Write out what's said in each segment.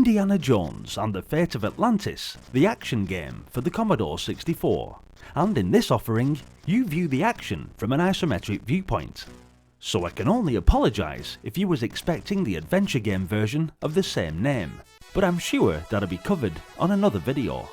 Indiana Jones and the Fate of Atlantis, the action game for the Commodore 64, and in this offering you view the action from an isometric viewpoint. So I can only apologise if you was expecting the adventure game version of the same name, but I'm sure that'll be covered on another video.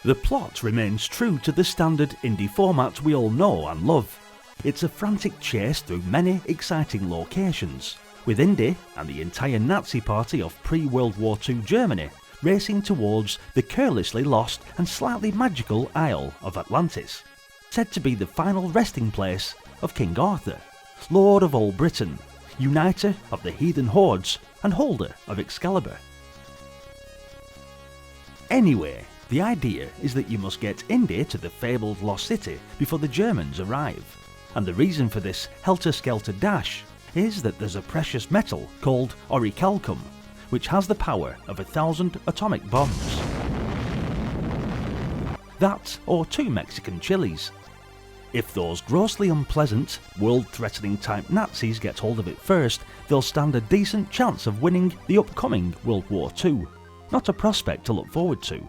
The plot remains true to the standard Indy format we all know and love. It's a frantic chase through many exciting locations, with Indy and the entire Nazi party of pre-World War II Germany racing towards the carelessly lost and slightly magical Isle of Atlantis, said to be the final resting place of King Arthur, Lord of all Britain, uniter of the heathen hordes and holder of Excalibur. Anyway, the idea is that you must get Indy to the fabled lost city before the Germans arrive, and the reason for this helter-skelter dash is that there's a precious metal called orichalcum, which has the power of 1,000 atomic bombs. That or 2 Mexican chilies. If those grossly unpleasant, world-threatening type Nazis get hold of it first, they'll stand a decent chance of winning the upcoming World War II. Not a prospect to look forward to.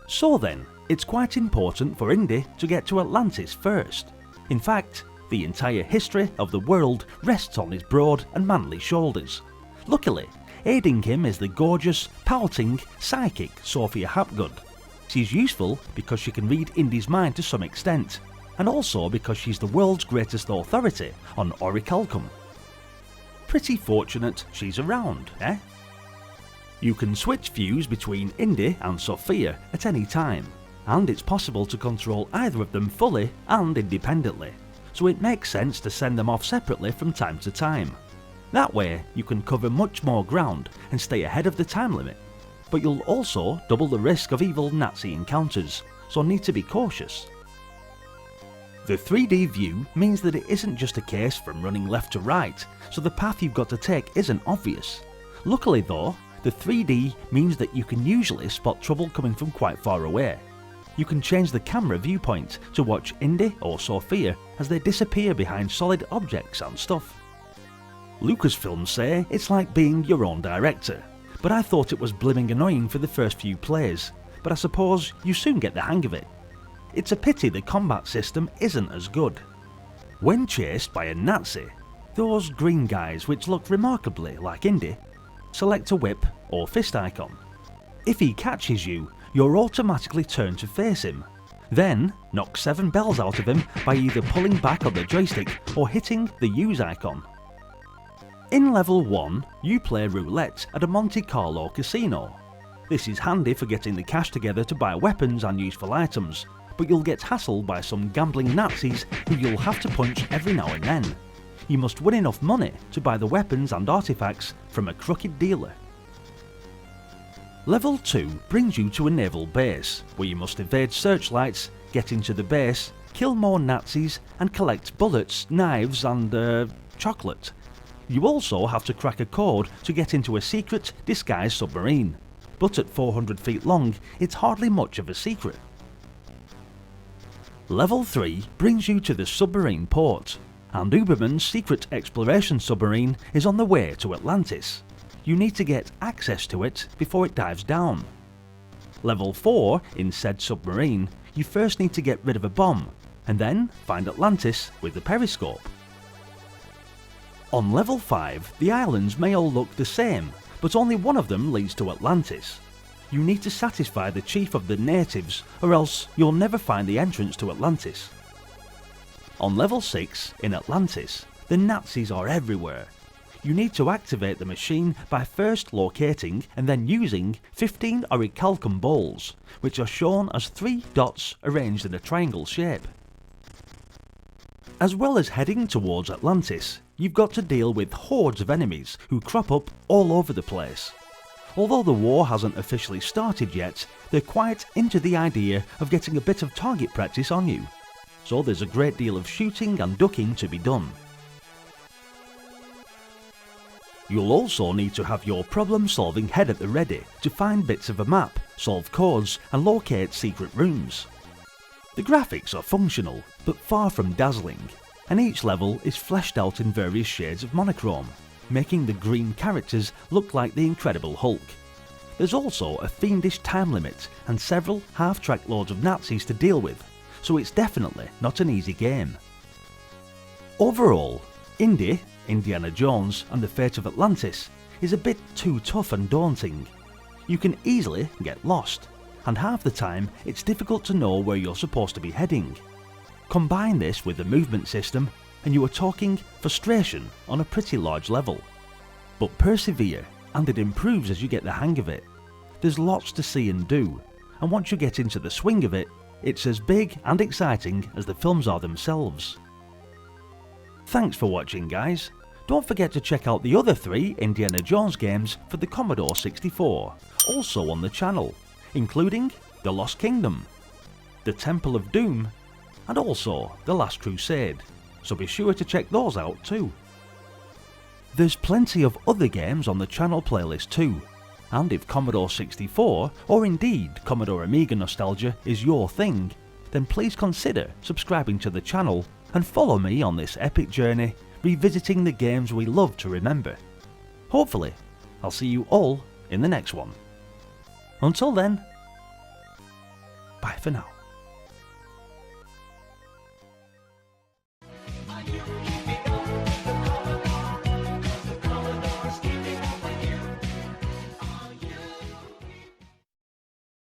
So then, it's quite important for Indy to get to Atlantis first. In fact, the entire history of the world rests on his broad and manly shoulders. Luckily, aiding him is the gorgeous, pouting, psychic Sophia Hapgood. She's useful because she can read Indy's mind to some extent, and also because she's the world's greatest authority on orichalcum. Pretty fortunate she's around, eh? You can switch views between Indy and Sophia at any time, and it's possible to control either of them fully and independently, so it makes sense to send them off separately from time to time. That way you can cover much more ground and stay ahead of the time limit, but you'll also double the risk of evil Nazi encounters, so need to be cautious. The 3D view means that it isn't just a case from running left to right, so the path you've got to take isn't obvious. Luckily though, the 3D means that you can usually spot trouble coming from quite far away. You can change the camera viewpoint to watch Indy or Sophia as they disappear behind solid objects and stuff. Lucasfilms say it's like being your own director, but I thought it was blimmin' annoying for the first few plays, but I suppose you soon get the hang of it. It's a pity the combat system isn't as good. When chased by a Nazi, those green guys which look remarkably like Indy, select a whip or fist icon. If he catches you, you're automatically turned to face him. Then, knock 7 bells out of him by either pulling back on the joystick or hitting the use icon. In level 1, you play roulette at a Monte Carlo casino. This is handy for getting the cash together to buy weapons and useful items, but you'll get hassled by some gambling Nazis who you'll have to punch every now and then. You must win enough money to buy the weapons and artifacts from a crooked dealer. Level 2 brings you to a naval base, where you must evade searchlights, get into the base, kill more Nazis and collect bullets, knives and chocolate. You also have to crack a code to get into a secret disguised submarine, but at 400 feet long it's hardly much of a secret. Level 3 brings you to the submarine port, and Uberman's secret exploration submarine is on the way to Atlantis. You need to get access to it before it dives down. Level 4, in said submarine, you first need to get rid of a bomb, and then find Atlantis with the periscope. On level 5, the islands may all look the same, but only one of them leads to Atlantis. You need to satisfy the chief of the natives, or else you'll never find the entrance to Atlantis. On level 6, in Atlantis, the Nazis are everywhere. You need to activate the machine by first locating and then using 15 orichalcum balls, which are shown as 3 dots arranged in a triangle shape. As well as heading towards Atlantis, you've got to deal with hordes of enemies who crop up all over the place. Although the war hasn't officially started yet, they're quite into the idea of getting a bit of target practice on you, so there's a great deal of shooting and ducking to be done. You'll also need to have your problem-solving head at the ready to find bits of a map, solve codes and locate secret rooms. The graphics are functional, but far from dazzling, and each level is fleshed out in various shades of monochrome. making the green characters look like the Incredible Hulk. There's also a fiendish time limit and several half-track loads of Nazis to deal with, so it's definitely not an easy game. Overall, Indy, Indiana Jones and the Fate of Atlantis is a bit too tough and daunting. You can easily get lost, and half the time it's difficult to know where you're supposed to be heading. Combine this with the movement system and you are talking frustration on a pretty large level. But persevere, and it improves as you get the hang of it. There's lots to see and do, and once you get into the swing of it, it's as big and exciting as the films are themselves. Thanks for watching, guys. Don't forget to check out the other 3 Indiana Jones games for the Commodore 64, also on the channel, including The Lost Kingdom, The Temple of Doom, and also The Last Crusade, so be sure to check those out too. There's plenty of other games on the channel playlist too, and if Commodore 64 or indeed Commodore Amiga nostalgia is your thing, then please consider subscribing to the channel and follow me on this epic journey revisiting the games we love to remember. Hopefully, I'll see you all in the next one. Until then, bye for now.